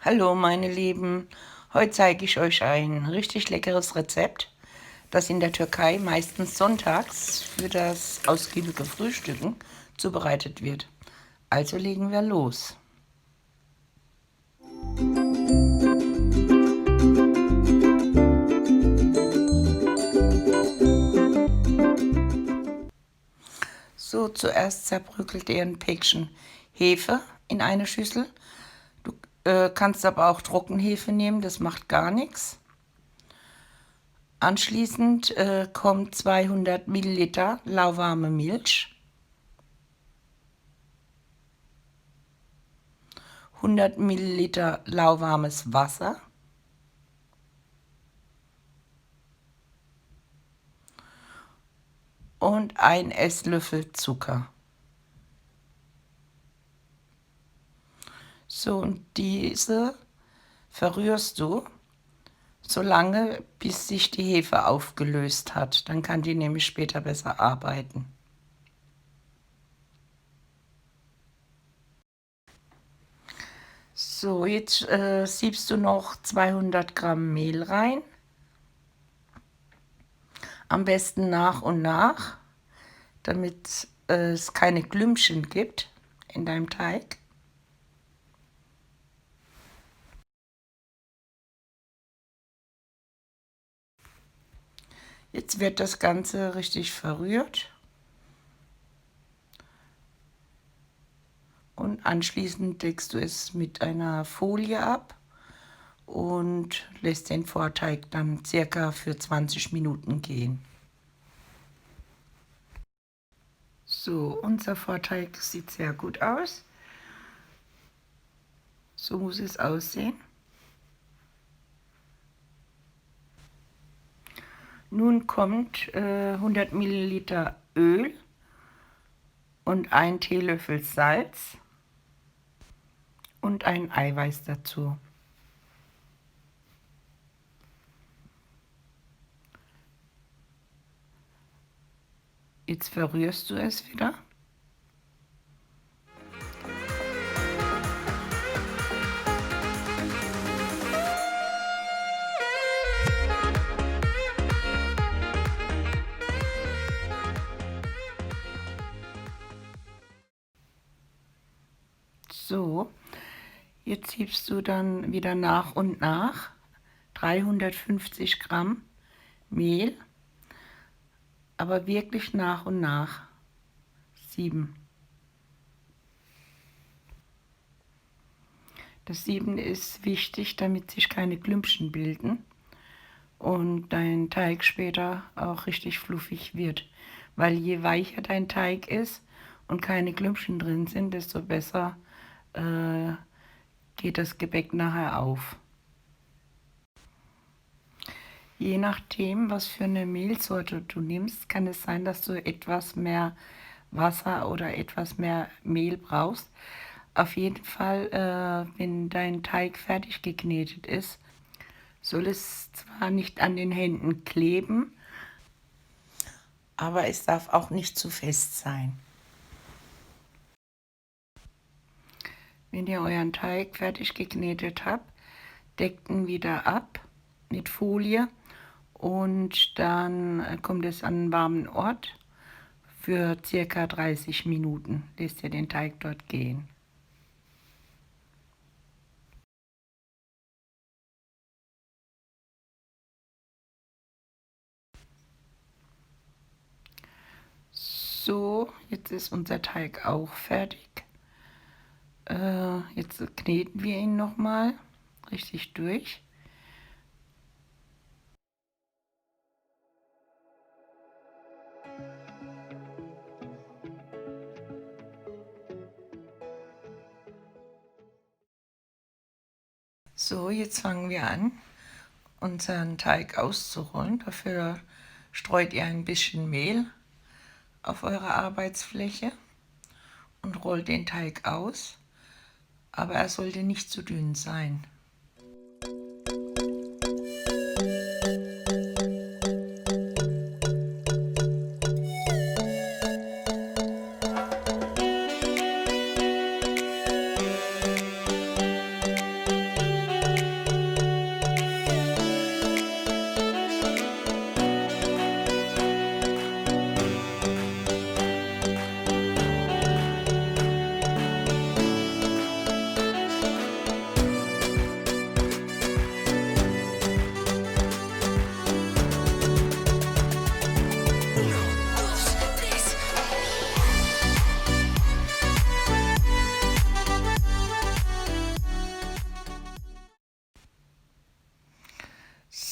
Hallo meine Lieben, heute zeige ich euch ein richtig leckeres Rezept, das in der Türkei meistens sonntags für das ausgiebige Frühstücken zubereitet wird. Also legen wir los. So, zuerst zerbröckelt ihr ein Päckchen Hefe in eine Schüssel. Du kannst aber auch Trockenhefe nehmen, das macht gar nichts. Anschließend kommt 200 Milliliter lauwarme Milch, 100 Milliliter lauwarmes Wasser und ein Esslöffel Zucker. So, und diese verrührst du so lange, bis sich die Hefe aufgelöst hat. Dann kann die nämlich später besser arbeiten. So, jetzt siebst du noch 200 Gramm Mehl rein. Am besten nach und nach, damit es keine Klümpchen gibt in deinem Teig. Jetzt wird das Ganze richtig verrührt. Und anschließend deckst du es mit einer Folie ab und lässt den Vorteig dann circa für 20 Minuten gehen. So, unser Vorteig sieht sehr gut aus. So muss es aussehen. Nun kommt 100 Milliliter Öl und ein Teelöffel Salz und ein Eiweiß dazu. Jetzt verrührst du es wieder. So, jetzt siebst du dann wieder nach und nach 350 Gramm Mehl, aber wirklich nach und nach sieben. Das Sieben ist wichtig, damit sich keine Klümpchen bilden und dein Teig später auch richtig fluffig wird. Weil je weicher dein Teig ist und keine Klümpchen drin sind, desto besser geht das Gebäck nachher auf. Je nachdem, was für eine Mehlsorte du nimmst, kann es sein, dass du etwas mehr Wasser oder etwas mehr Mehl brauchst. Auf jeden Fall, wenn dein Teig fertig geknetet ist, soll es zwar nicht an den Händen kleben, aber es darf auch nicht zu fest sein. Wenn ihr euren Teig fertig geknetet habt, deckt ihn wieder ab mit Folie und dann kommt es an einen warmen Ort. Für circa 30 Minuten lässt ihr den Teig dort gehen. So, jetzt ist unser Teig auch fertig. Jetzt kneten wir ihn nochmal richtig durch. So, jetzt fangen wir an, unseren Teig auszurollen. Dafür streut ihr ein bisschen Mehl auf eure Arbeitsfläche und rollt den Teig aus, aber er sollte nicht zu dünn sein.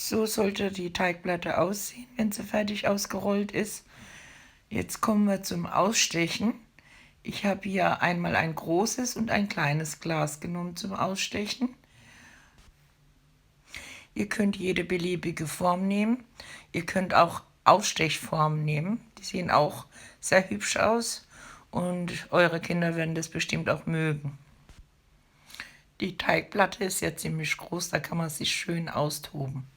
So sollte die Teigplatte aussehen, wenn sie fertig ausgerollt ist. Jetzt kommen wir zum Ausstechen. Ich habe hier einmal ein großes und ein kleines Glas genommen zum Ausstechen. Ihr könnt jede beliebige Form nehmen. Ihr könnt auch Ausstechformen nehmen. Die sehen auch sehr hübsch aus und eure Kinder werden das bestimmt auch mögen. Die Teigplatte ist ja ziemlich groß, da kann man sich schön austoben.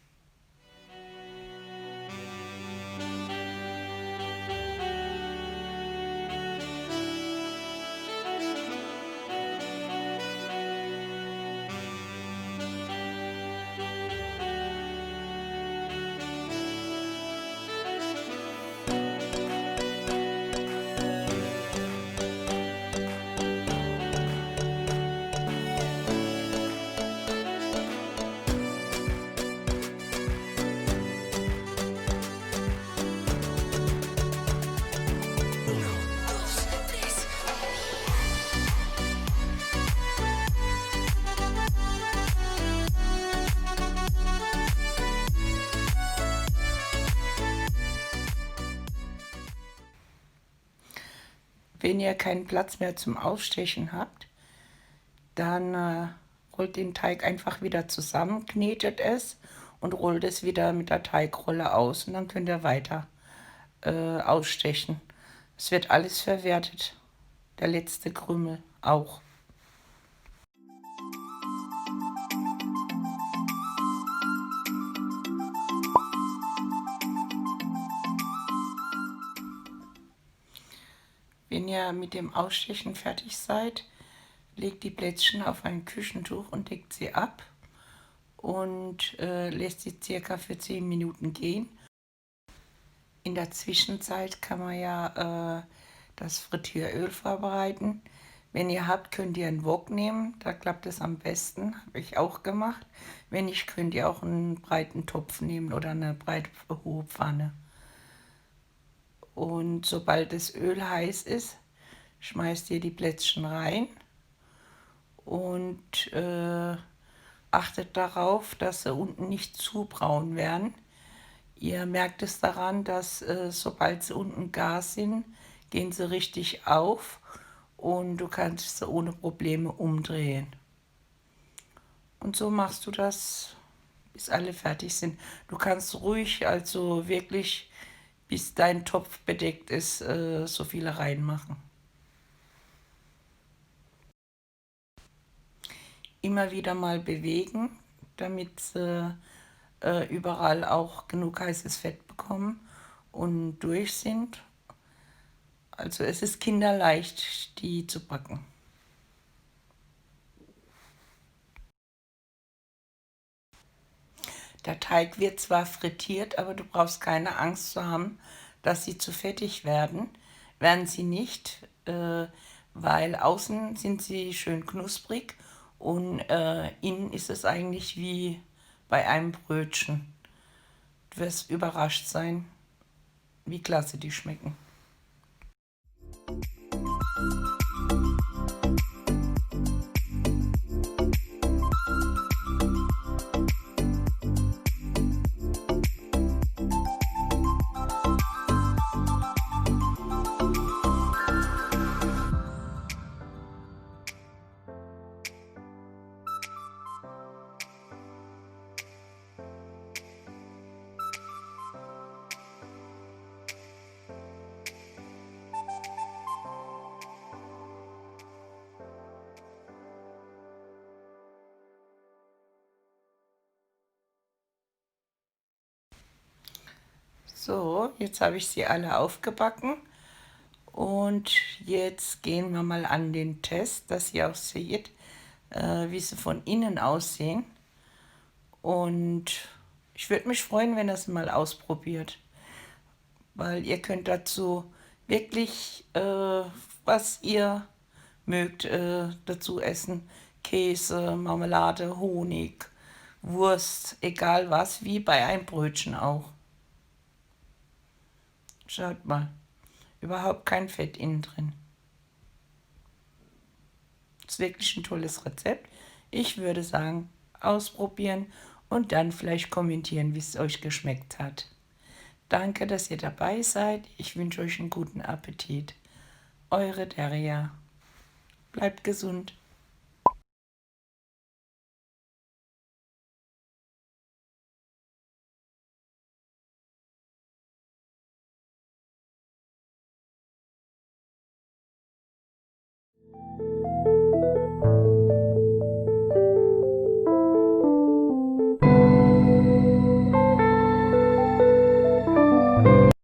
Wenn ihr keinen Platz mehr zum Ausstechen habt, dann rollt den Teig einfach wieder zusammen, knetet es und rollt es wieder mit der Teigrolle aus. Und dann könnt ihr weiter ausstechen. Es wird alles verwertet. Der letzte Krümel auch. Wenn ihr mit dem Ausstechen fertig seid, legt die Plätzchen auf ein Küchentuch und deckt sie ab und lässt sie circa für 10 Minuten gehen. In der Zwischenzeit kann man ja das Frittieröl vorbereiten. Wenn ihr habt, könnt ihr einen Wok nehmen, da klappt es am besten, habe ich auch gemacht. Wenn nicht, könnt ihr auch einen breiten Topf nehmen oder eine breite hohe Pfanne. Und sobald das Öl heiß ist, schmeißt ihr die Plätzchen rein und achtet darauf, dass sie unten nicht zu braun werden. Ihr merkt es daran, dass sobald sie unten gar sind, gehen sie richtig auf und du kannst sie ohne Probleme umdrehen. Und so machst du das, bis alle fertig sind. Du kannst ruhig, also wirklich, bis dein Topf bedeckt ist, so viele reinmachen. Immer wieder mal bewegen, damit sie überall auch genug heißes Fett bekommen und durch sind. Also es ist kinderleicht, die zu backen. Der Teig wird zwar frittiert, aber du brauchst keine Angst zu haben, dass sie zu fettig werden. Werden sie nicht, weil außen sind sie schön knusprig und innen ist es eigentlich wie bei einem Brötchen. Du wirst überrascht sein, wie klasse die schmecken. So, jetzt habe ich sie alle aufgebacken und jetzt gehen wir mal an den Test, dass ihr auch seht, wie sie von innen aussehen. Und ich würde mich freuen, wenn ihr es mal ausprobiert, weil ihr könnt dazu wirklich, was ihr mögt, dazu essen. Käse, Marmelade, Honig, Wurst, egal was, wie bei einem Brötchen auch. Schaut mal, überhaupt kein Fett innen drin. Ist wirklich ein tolles Rezept. Ich würde sagen, ausprobieren und dann vielleicht kommentieren, wie es euch geschmeckt hat. Danke, dass ihr dabei seid. Ich wünsche euch einen guten Appetit. Eure Daria. Bleibt gesund.